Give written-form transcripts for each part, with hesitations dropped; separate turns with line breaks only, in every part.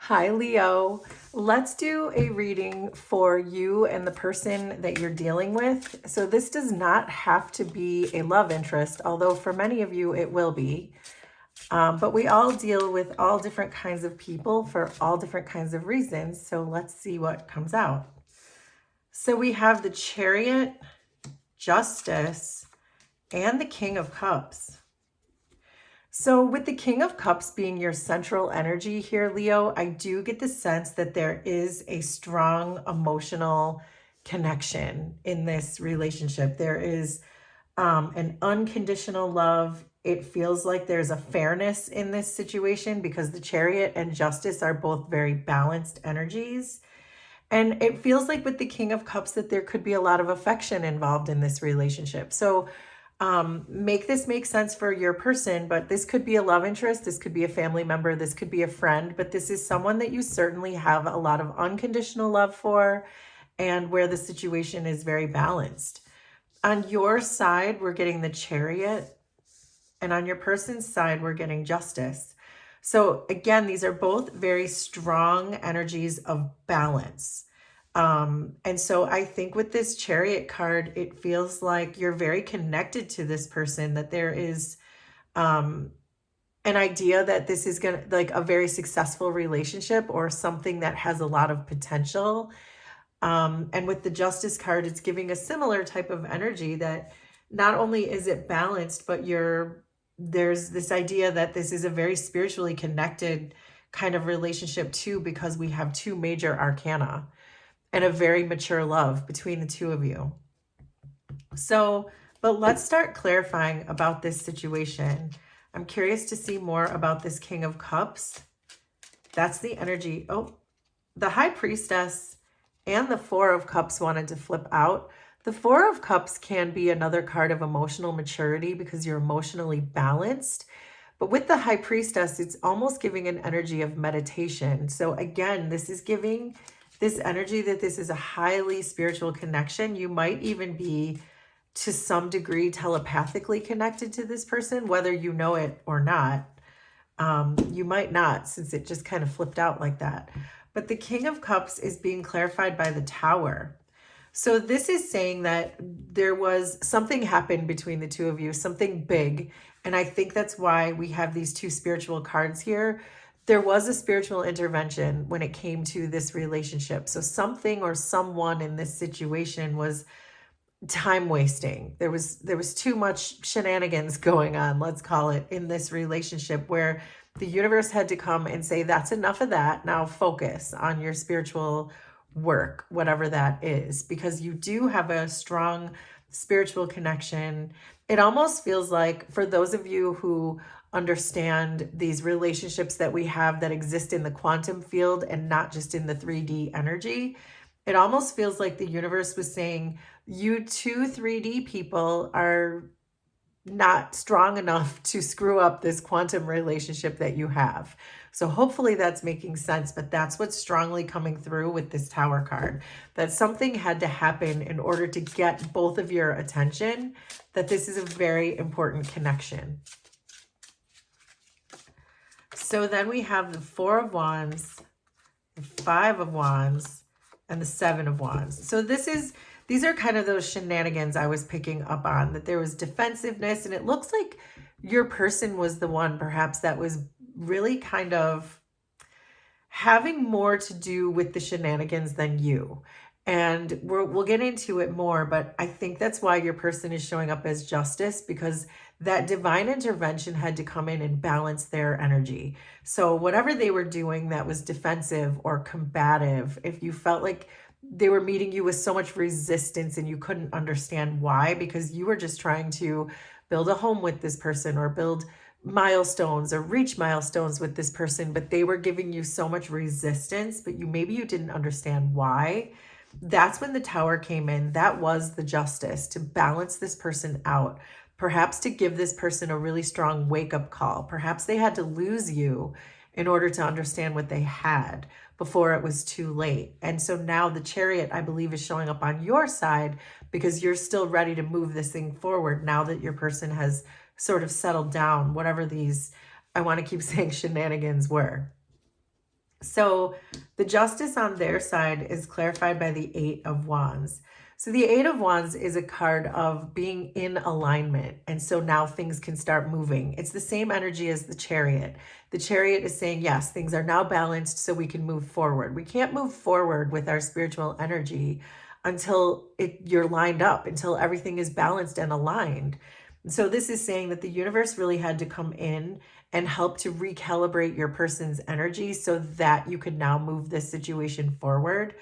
Hi, Leo. Let's do a reading for you and the person that you're dealing with. So, this does not have to be a love interest, although for many of you it will be. But we all deal with all different kinds of people for all different kinds of reasons. So, let's see what comes out. So, we have the Chariot, Justice, and the King of Cups. So, with the King of Cups being your central energy here, Leo, I do get the sense that there is a strong emotional connection in this relationship. There is an unconditional love. It feels like there's a fairness in this situation because the Chariot and Justice are both very balanced energies. And it feels like with the King of Cups that there could be a lot of affection involved in this relationship. So, make this make sense for your person, but this could be a love interest, this could be a family member, this could be a friend, but this is someone that you certainly have a lot of unconditional love for and where the situation is very balanced. On your side, we're getting the Chariot, and on your person's side, we're getting Justice. So again, these are both very strong energies of balance. And so I think with this Chariot card, it feels like you're very connected to this person, that there is um, an idea that this is going to like a very successful relationship or something that has a lot of potential. And with the Justice card, it's giving a similar type of energy that not only is it balanced, but there's this idea that this is a very spiritually connected kind of relationship too, because we have two major arcana and a very mature love between the two of you. So, but let's start clarifying about this situation. I'm curious to see more about this King of Cups. That's the energy. Oh, the High Priestess and the Four of Cups wanted to flip out. The Four of Cups can be another card of emotional maturity because you're emotionally balanced. But with the High Priestess, it's almost giving an energy of meditation. So again, this is giving this energy that this is a highly spiritual connection. You might even be to some degree telepathically connected to this person, whether you know it or not. You might not, since it just kind of flipped out like that. But the King of Cups is being clarified by the Tower. So this is saying that there was something happened between the two of you, something big. And I think that's why we have these two spiritual cards here. There was a spiritual intervention when it came to this relationship. So something or someone in this situation was time wasting. There was too much shenanigans going on, let's call it, in this relationship where the universe had to come and say, that's enough of that. Now focus on your spiritual work, whatever that is, because you do have a strong spiritual connection. It almost feels like, for those of you who understand these relationships that we have that exist in the quantum field and not just in the 3D energy, it almost feels like the universe was saying, you two 3D people are not strong enough to screw up this quantum relationship that you have. So hopefully that's making sense, but that's what's strongly coming through with this Tower card, that something had to happen in order to get both of your attention, that this is a very important connection. So then we have the Four of Wands, the Five of Wands, and the Seven of Wands. So these are kind of those shenanigans I was picking up on, that there was defensiveness, and it looks like your person was the one perhaps that was really kind of having more to do with the shenanigans than you. And we'll get into it more, but I think that's why your person is showing up as Justice, because that divine intervention had to come in and balance their energy. So whatever they were doing that was defensive or combative, if you felt like they were meeting you with so much resistance and you couldn't understand why, because you were just trying to build a home with this person or build milestones or reach milestones with this person, but they were giving you so much resistance, but maybe you didn't understand why. That's when the Tower came in. That was the Justice, to balance this person out, perhaps to give this person a really strong wake-up call. Perhaps they had to lose you in order to understand what they had before it was too late. And so now the Chariot, I believe, is showing up on your side because you're still ready to move this thing forward now that your person has sort of settled down, whatever these, I want to keep saying, shenanigans were. So the justice on their side is clarified by the Eight of Wands. So the Eight of Wands is a card of being in alignment. And so now things can start moving. It's the same energy as the Chariot. The Chariot is saying, yes, things are now balanced so we can move forward. We can't move forward with our spiritual energy until you're lined up, until everything is balanced and aligned. So this is saying that the universe really had to come in and help to recalibrate your person's energy so that you could now move this situation forward.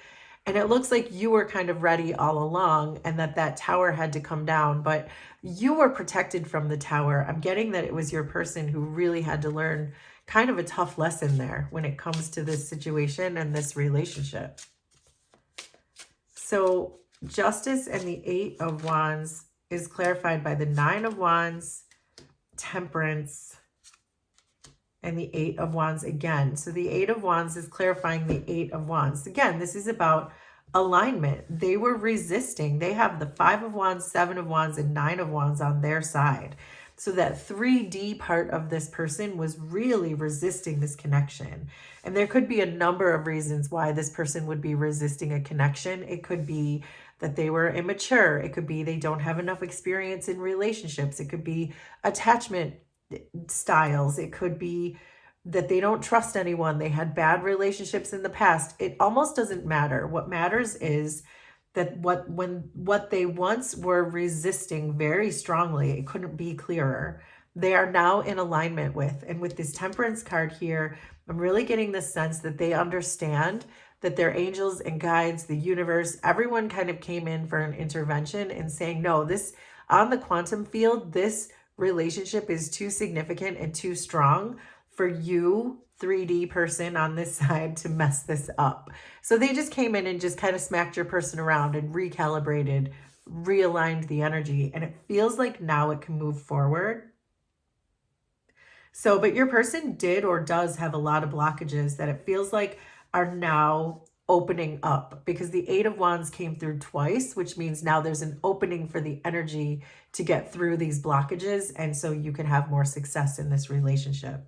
And it looks like you were kind of ready all along, and that tower had to come down, but you were protected from the tower. I'm getting that it was your person who really had to learn kind of a tough lesson there when it comes to this situation and this relationship. So justice and the Eight of Wands is clarified by the Nine of Wands, Temperance, and the Eight of Wands again. So the Eight of Wands is clarifying the Eight of Wands. Again, this is about alignment. They were resisting. They have the Five of Wands, Seven of Wands, and Nine of Wands on their side. So that 3D part of this person was really resisting this connection. And there could be a number of reasons why this person would be resisting a connection. It could be that they were immature. It could be they don't have enough experience in relationships. It could be attachment styles. It could be that they don't trust anyone. They had bad relationships in the past. It almost doesn't matter. What matters is that what they once were resisting very strongly, it couldn't be clearer, they are now in alignment with. And with this Temperance card here, I'm really getting the sense that they understand that their angels and guides, the universe, everyone kind of came in for an intervention and saying, no, this on the quantum field, this relationship is too significant and too strong for you, 3D person on this side, to mess this up. So they just came in and just kind of smacked your person around and recalibrated, realigned the energy, and it feels like now it can move forward. So, but your person did or does have a lot of blockages that it feels like are now opening up, because the Eight of Wands came through twice, which means now there's an opening for the energy to get through these blockages, and so you can have more success in this relationship.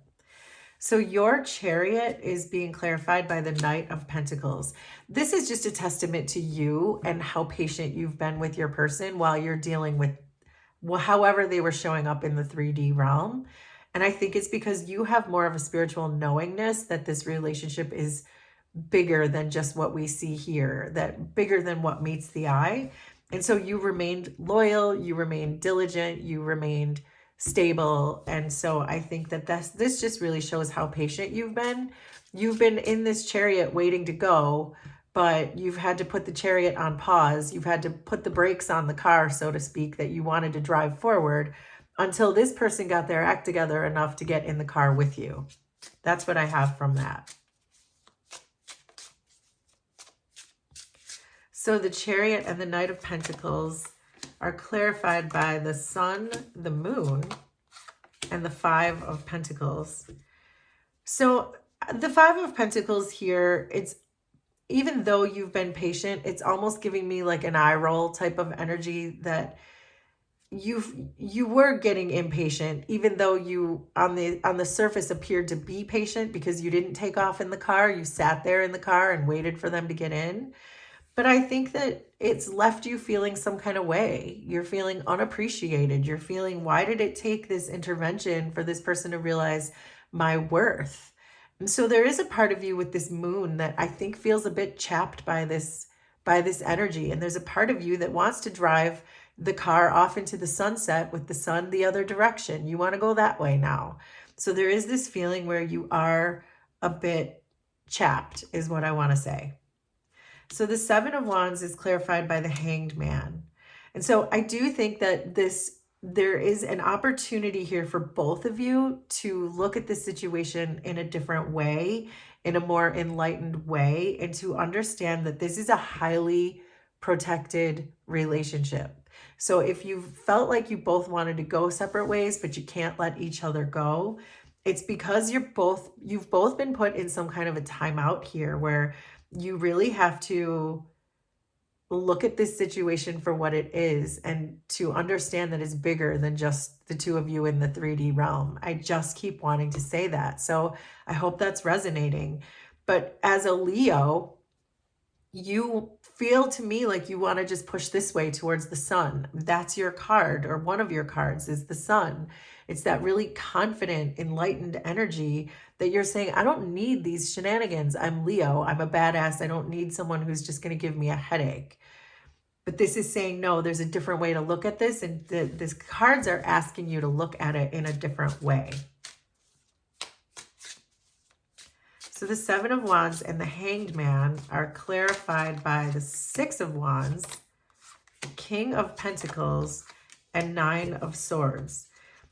So your Chariot is being clarified by the Knight of Pentacles. This is just a testament to you and how patient you've been with your person while you're dealing with however they were showing up in the 3D realm. And I think it's because you have more of a spiritual knowingness that this relationship is bigger than just what we see here, that bigger than what meets the eye. And so you remained loyal, you remained diligent, you remained stable. And so I think that this just really shows how patient you've been. You've been in this Chariot waiting to go, but you've had to put the Chariot on pause. You've had to put the brakes on the car, so to speak, that you wanted to drive forward until this person got their act together enough to get in the car with you. That's what I have from that. So the Chariot and the Knight of Pentacles are clarified by the Sun, the Moon, and the Five of Pentacles. So the Five of Pentacles here, it's, even though you've been patient, it's almost giving me like an eye roll type of energy, that you were getting impatient, even though you on the surface appeared to be patient because you didn't take off in the car. You sat there in the car and waited for them to get in. But I think that it's left you feeling some kind of way. You're feeling unappreciated. You're feeling, why did it take this intervention for this person to realize my worth? And so there is a part of you with this moon that I think feels a bit chapped by this energy. And there's a part of you that wants to drive the car off into the sunset with the sun the other direction. You want to go that way now. So there is this feeling where you are a bit chapped, is what I want to say. So the Seven of Wands is clarified by the Hanged Man. And so I do think that there is an opportunity here for both of you to look at this situation in a different way, in a more enlightened way, and to understand that this is a highly protected relationship. So if you felt like you both wanted to go separate ways, but you can't let each other go, it's because you've both been put in some kind of a timeout here where you really have to look at this situation for what it is and to understand that it's bigger than just the two of you in the 3D realm. I just keep wanting to say that. So I hope that's resonating. But as a Leo, you feel to me like you want to just push this way towards the sun. That's your card, or one of your cards is the sun. It's that really confident, enlightened energy that you're saying, I don't need these shenanigans. I'm Leo. I'm a badass. I don't need someone who's just going to give me a headache. But this is saying, no, there's a different way to look at this. And these cards are asking you to look at it in a different way. So the Seven of Wands and the Hanged Man are clarified by the Six of Wands, King of Pentacles, and Nine of Swords.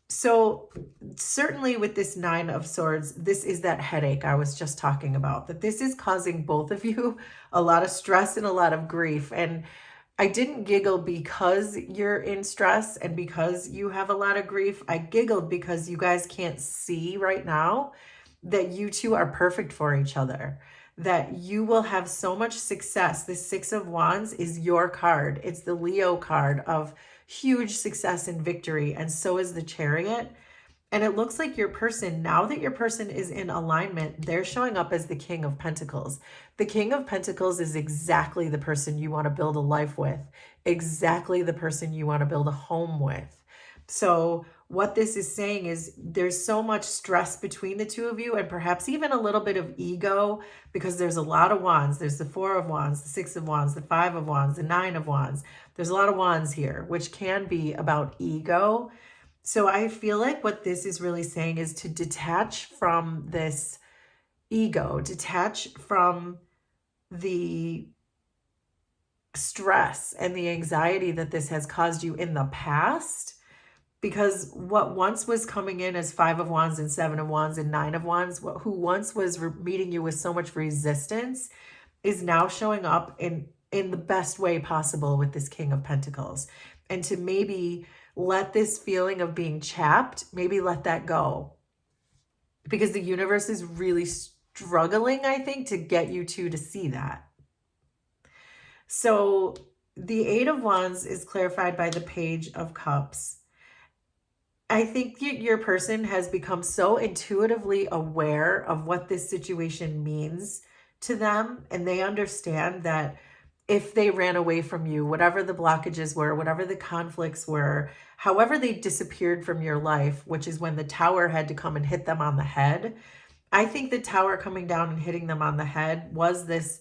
So certainly with this Nine of Swords, this is that headache I was just talking about, that this is causing both of you a lot of stress and a lot of grief. And I didn't giggle because you're in stress and because you have a lot of grief. I giggled because you guys can't see right now that you two are perfect for each other, that you will have so much success. The Six of Wands is your card. It's the Leo card of huge success and victory. And so is the Chariot. And it looks like your person, now that your person is in alignment, they're showing up as the King of Pentacles. The King of Pentacles is exactly the person you want to build a life with, exactly the person you want to build a home with. So what this is saying is there's so much stress between the two of you, and perhaps even a little bit of ego, because there's a lot of wands. There's the Four of Wands, the Six of Wands, the Five of Wands, the Nine of Wands. There's a lot of wands here, which can be about ego. So I feel like what this is really saying is to detach from this ego, detach from the stress and the anxiety that this has caused you in the past. Because what once was coming in as Five of Wands and Seven of Wands and Nine of Wands, who once was meeting you with so much resistance, is now showing up in the best way possible with this King of Pentacles. And to maybe let this feeling of being chapped, maybe let that go. Because the universe is really struggling, I think, to get you two to see that. So the Eight of Wands is clarified by the Page of Cups. I think your person has become so intuitively aware of what this situation means to them, and they understand that if they ran away from you, whatever the blockages were, whatever the conflicts were, however they disappeared from your life, which is when the tower had to come and hit them on the head. I think the tower coming down and hitting them on the head was this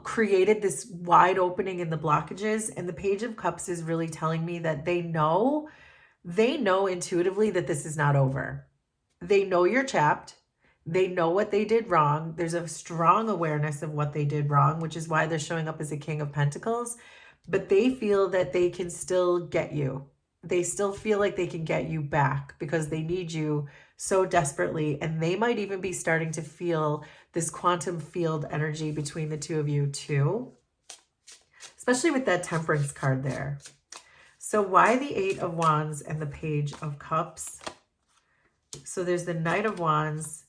created this wide opening in the blockages. And the Page of Cups is really telling me that they know intuitively that this is not over. They know you're chapped. They know what they did wrong. There's a strong awareness of what they did wrong, which is why they're showing up as a King of Pentacles. But they feel that they can still get you. They still feel like they can get you back because they need you so desperately. And they might even be starting to feel this quantum field energy between the two of you too, especially with that Temperance card there. So why the Eight of Wands and the Page of Cups? So there's the Knight of Wands,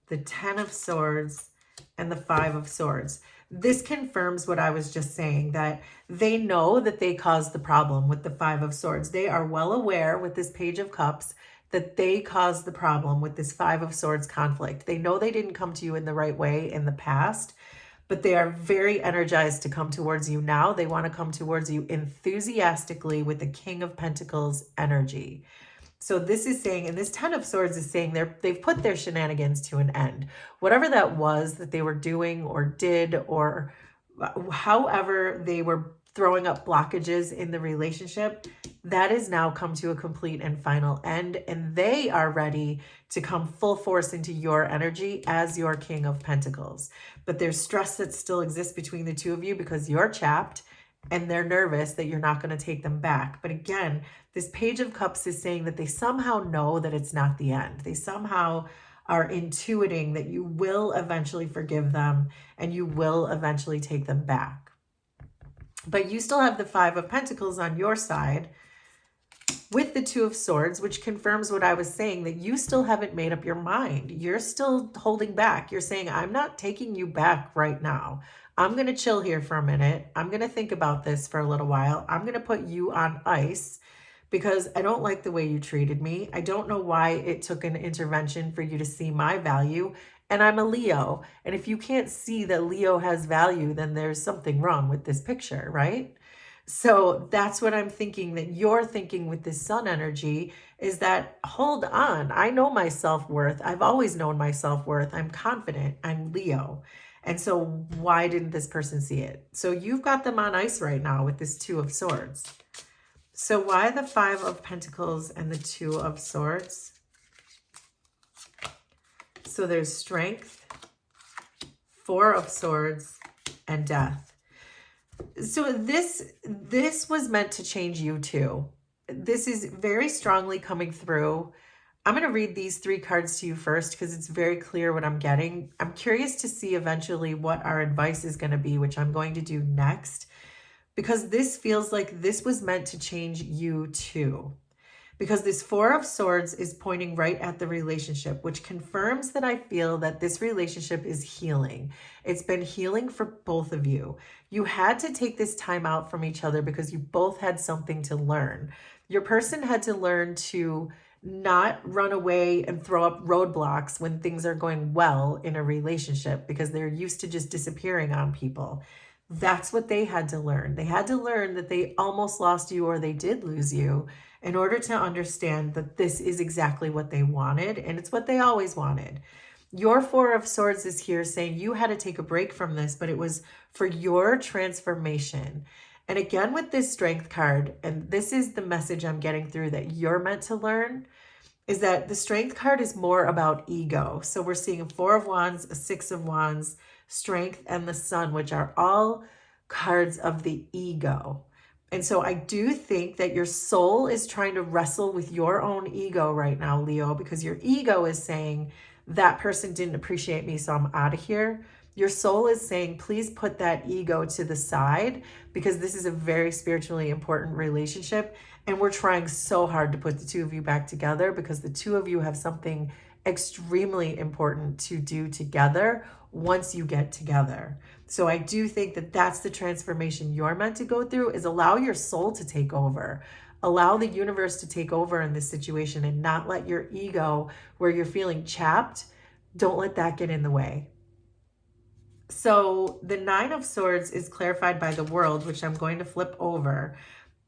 the Ten of Swords, and the Five of Swords. This confirms what I was just saying, that they know that they caused the problem with the Five of Swords. They are well aware with this Page of Cups that they caused the problem with this Five of Swords conflict. They know they didn't come to you in the right way in the past, but they are very energized to come towards you now. They want to come towards you enthusiastically with the King of Pentacles energy. So this is saying, and this Ten of Swords is saying they've put their shenanigans to an end. Whatever that was that they were doing or did, or however they were throwing up blockages in the relationship, that has now come to a complete and final end. And they are ready to come full force into your energy as your King of Pentacles. But there's stress that still exists between the two of you because you're chapped and they're nervous that you're not going to take them back. But again, this Page of Cups is saying that they somehow know that it's not the end. They somehow are intuiting that you will eventually forgive them and you will eventually take them back. But you still have the Five of Pentacles on your side with the Two of Swords, which confirms what I was saying, that you still haven't made up your mind. You're still holding back. You're saying, I'm not taking you back right now. I'm going to chill here for a minute. I'm going to think about this for a little while. I'm going to put you on ice because I don't like the way you treated me. I don't know why it took an intervention for you to see my value and I'm a Leo. And if you can't see that Leo has value, then there's something wrong with this picture, right? So that's what I'm thinking that you're thinking with this sun energy is that, hold on, I know my self-worth. I've always known my self-worth. I'm confident. I'm Leo. And so why didn't this person see it? So you've got them on ice right now with this Two of Swords. So why the Five of Pentacles and the Two of Swords? So there's Strength, Four of Swords, and Death. So this was meant to change you too. This is very strongly coming through. I'm going to read these three cards to you first because it's very clear what I'm getting. I'm curious to see eventually what our advice is going to be, which I'm going to do next, because this feels like this was meant to change you too. Because this Four of Swords is pointing right at the relationship, which confirms that I feel that this relationship is healing. It's been healing for both of you. You had to take this time out from each other because you both had something to learn. Your person had to learn to not run away and throw up roadblocks when things are going well in a relationship because they're used to just disappearing on people. That's what they had to learn. They had to learn that they almost lost you or they did lose you in order to understand that this is exactly what they wanted and it's what they always wanted. Your Four of Swords is here saying you had to take a break from this, but it was for your transformation. And again, with this Strength card, and this is the message I'm getting through that you're meant to learn, is that the Strength card is more about ego. So we're seeing a Four of Wands, a Six of Wands, Strength, and the Sun, which are all cards of the ego. And so I do think that your soul is trying to wrestle with your own ego right now, Leo, because your ego is saying that person didn't appreciate me, so I'm out of here. Your soul is saying, please put that ego to the side because this is a very spiritually important relationship. And we're trying so hard to put the two of you back together because the two of you have something extremely important to do together once you get together. So I do think that that's the transformation you're meant to go through, is allow your soul to take over. Allow the universe to take over in this situation and not let your ego, where you're feeling chapped, don't let that get in the way. So the Nine of Swords is clarified by the World, which I'm going to flip over.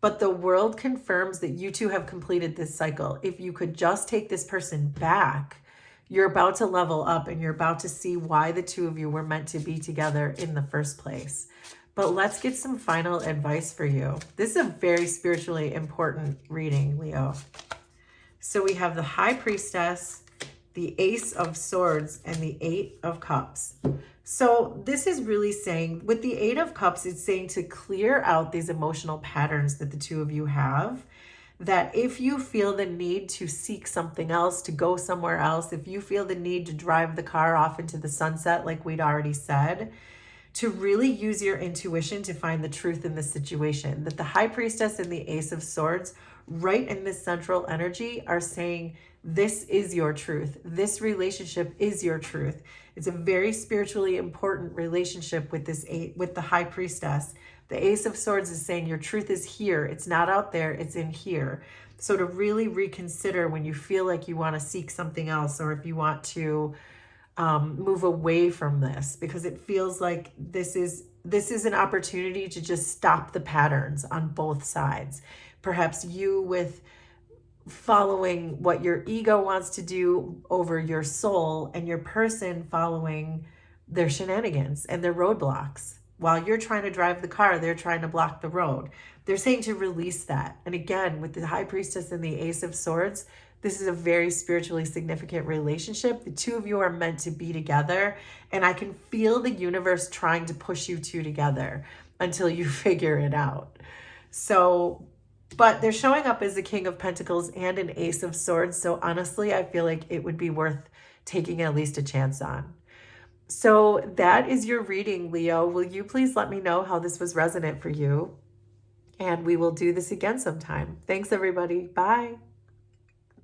But the World confirms that you two have completed this cycle. If you could just take this person back, you're about to level up and you're about to see why the two of you were meant to be together in the first place. But let's get some final advice for you. This is a very spiritually important reading, Leo. So we have the High Priestess, the Ace of Swords, and the Eight of Cups. So this is really saying, with the Eight of Cups, it's saying to clear out these emotional patterns that the two of you have. That if you feel the need to seek something else, to go somewhere else, if you feel the need to drive the car off into the sunset, like we'd already said, to really use your intuition to find the truth in this situation. That the High Priestess and the Ace of Swords, right in this central energy, are saying, this is your truth. This relationship is your truth. It's a very spiritually important relationship with with the High Priestess. The Ace of Swords is saying your truth is here. It's not out there. It's in here. So to really reconsider when you feel like you want to seek something else, or if you want to move away from this, because it feels like this is an opportunity to just stop the patterns on both sides. Perhaps you with following what your ego wants to do over your soul, and your person following their shenanigans and their roadblocks. While you're trying to drive the car, they're trying to block the road. They're saying to release that. And again, with the High Priestess and the Ace of Swords, this is a very spiritually significant relationship. The two of you are meant to be together. And I can feel the universe trying to push you two together until you figure it out. So, but they're showing up as a King of Pentacles and an Ace of Swords. So honestly, I feel like it would be worth taking at least a chance on. So that is your reading, Leo. Will you please let me know how this was resonant for you? And we will do this again sometime. Thanks, everybody. Bye.